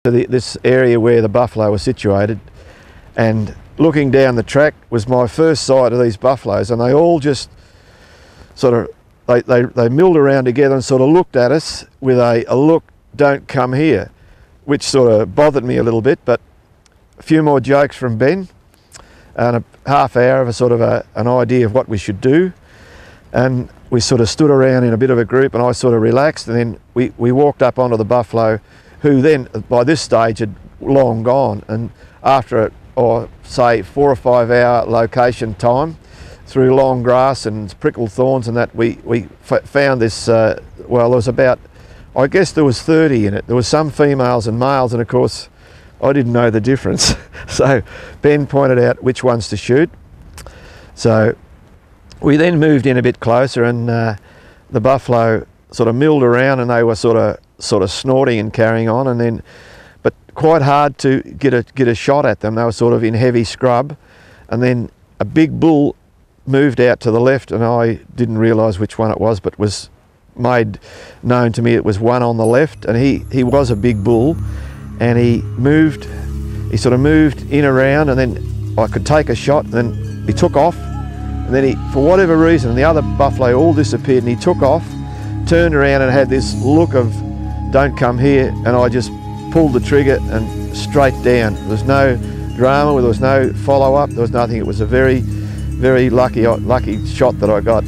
to this area where the buffalo was situated, and looking down the track was my first sight of these buffaloes, and they all just sort of they milled around together and sort of looked at us with a look, "Don't come here," which sort of bothered me a little bit. But a few more jokes from Ben and a half hour of a sort of an idea of what we should do, and we sort of stood around in a bit of a group, and I sort of relaxed, and then we walked up onto the buffalo, who then by this stage had long gone. And after say 4 or 5 hour location time through long grass and prickled thorns and that, we found this, well, there was about, I guess there was 30 in it. There was some females and males, and of course I didn't know the difference. So Ben pointed out which ones to shoot. So we then moved in a bit closer, and the buffalo sort of milled around, and they were sort of snorting and carrying on, and then but quite hard to get a shot at them. They were sort of in heavy scrub, and then a big bull moved out to the left, and I didn't realise which one it was, but was made known to me it was one on the left, and he was a big bull, and he sort of moved in around, and then I could take a shot, and then he took off, and then for whatever reason, the other buffalo all disappeared, and he took off, turned around and had this look of "Don't come here," and I just pulled the trigger and straight down. There was no drama, there was no follow-up, there was nothing. It was a very, very lucky shot that I got.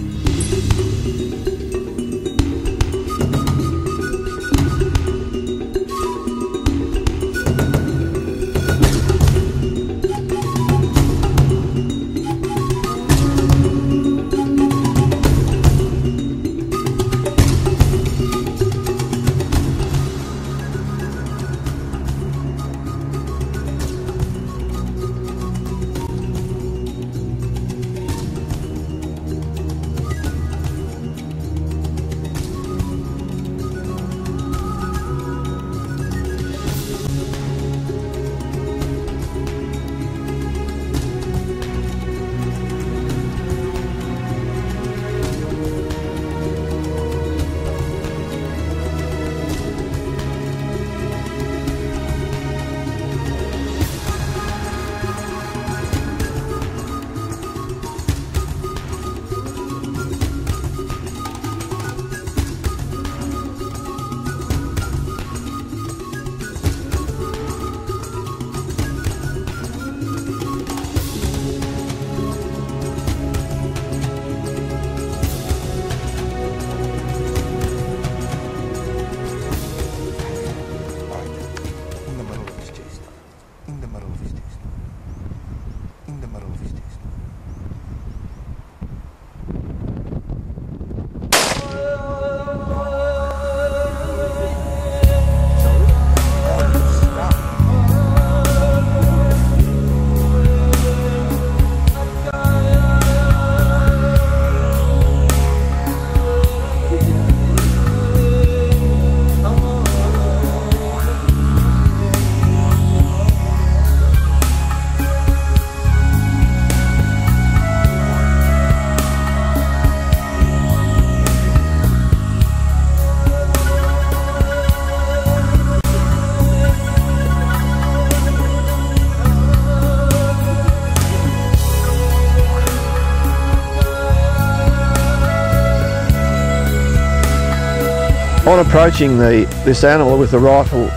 On approaching this animal with the rifle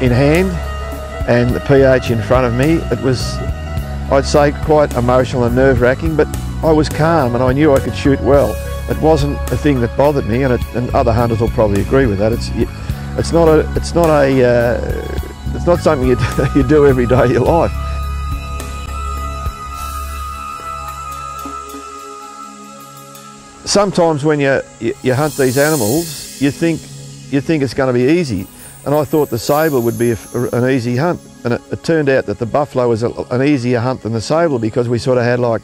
in hand and the PH in front of me, it was, I'd say, quite emotional and nerve-wracking, but I was calm and I knew I could shoot well. It wasn't a thing that bothered me, and other hunters will probably agree with that. It's not something you do every day of your life. Sometimes when you hunt these animals, you think it's going to be easy, and I thought the sable would be an easy hunt, and it turned out that the buffalo was an easier hunt than the sable, because we sort of had like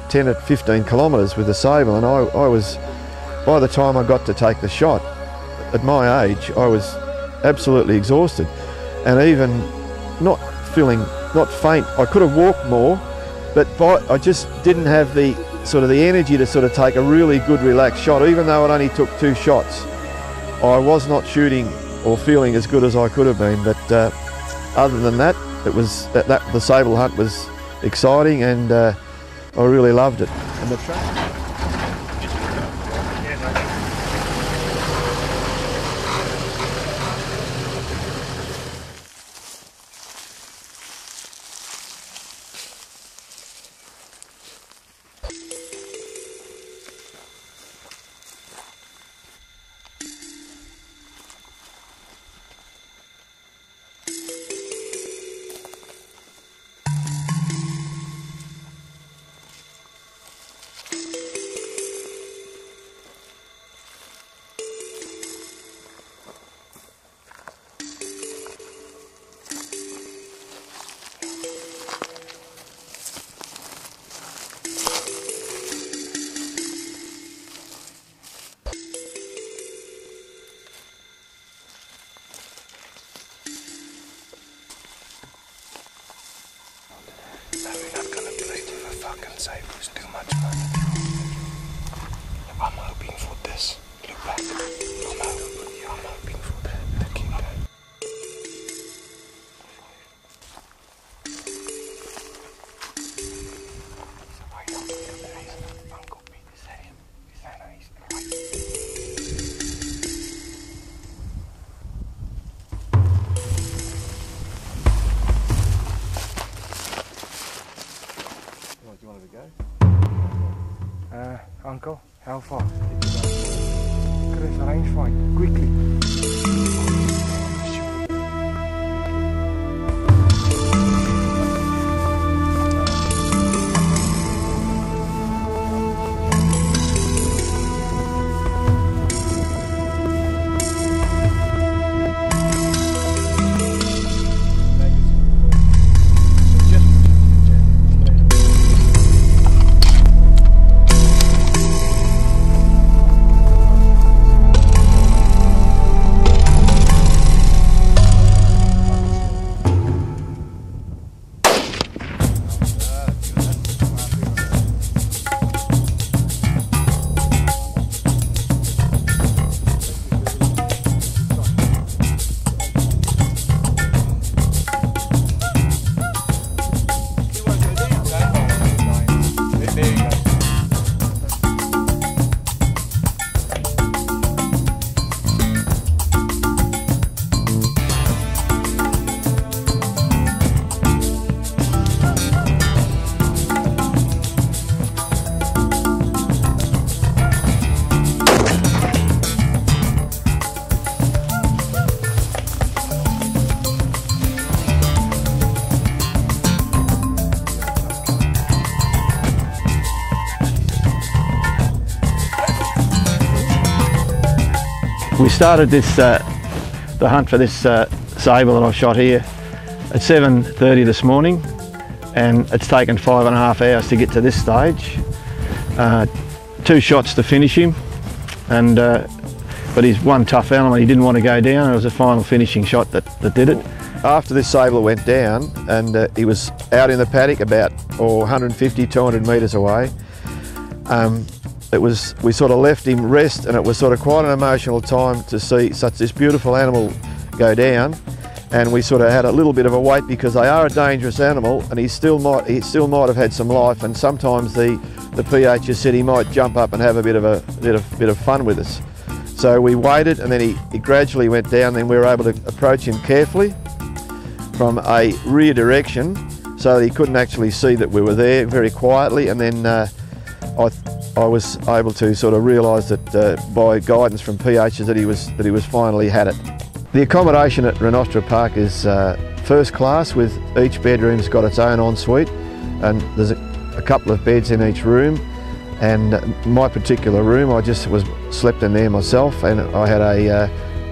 10 or 15 kilometres with the sable, and I was, by the time I got to take the shot, at my age, I was absolutely exhausted, and even not faint. I could have walked more, but I just didn't have the energy to sort of take a really good relaxed shot. Even though it only took 2 shots, I was not shooting or feeling as good as I could have been. But other than that, it was the sable hunt was exciting, and I really loved it. And the Sable's too much money. I'm hoping for this. Look back. I'm hoping for that. Keep that. Uncle Pete is saying, Do you want to go? Uncle, how far? Chris, arrange fine. Quickly. We started this the hunt for this sable that I've shot here at 7:30 this morning, and it's taken 5.5 hours to get to this stage. 2 shots to finish him, and but he's one tough animal. He didn't want to go down. It was a final finishing shot that did it. After this sable went down, and he was out in the paddock about 150, 200 metres away, we sort of left him rest, and it was sort of quite an emotional time to see this beautiful animal go down. And we sort of had a little bit of a wait, because they are a dangerous animal, and he still might have had some life. And sometimes the PH has said he might jump up and have a bit of fun with us. So we waited, and then he gradually went down. Then we were able to approach him carefully from a rear direction, so that he couldn't actually see that we were there, very quietly. And then I was able to sort of realise that by guidance from PHs that he was finally had it. The accommodation at Renostra Park is first class, with each bedroom's got its own ensuite, and there's a couple of beds in each room. And my particular room, I just slept in there myself, and I had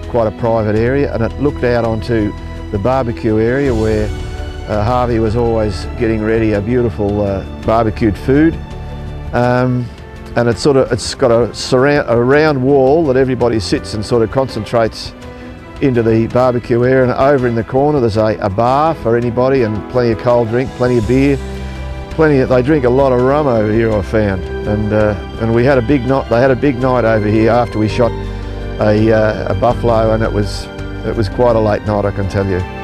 quite a private area, and it looked out onto the barbecue area where Harvey was always getting ready a beautiful barbecued food. And it's got a round wall that everybody sits and sort of concentrates into the barbecue area, and over in the corner there's a bar for anybody, and plenty of cold drink, plenty of beer, they drink a lot of rum over here, I found. And we had a big night. They had a big night over here after we shot a buffalo, and it was It was quite a late night, I can tell you.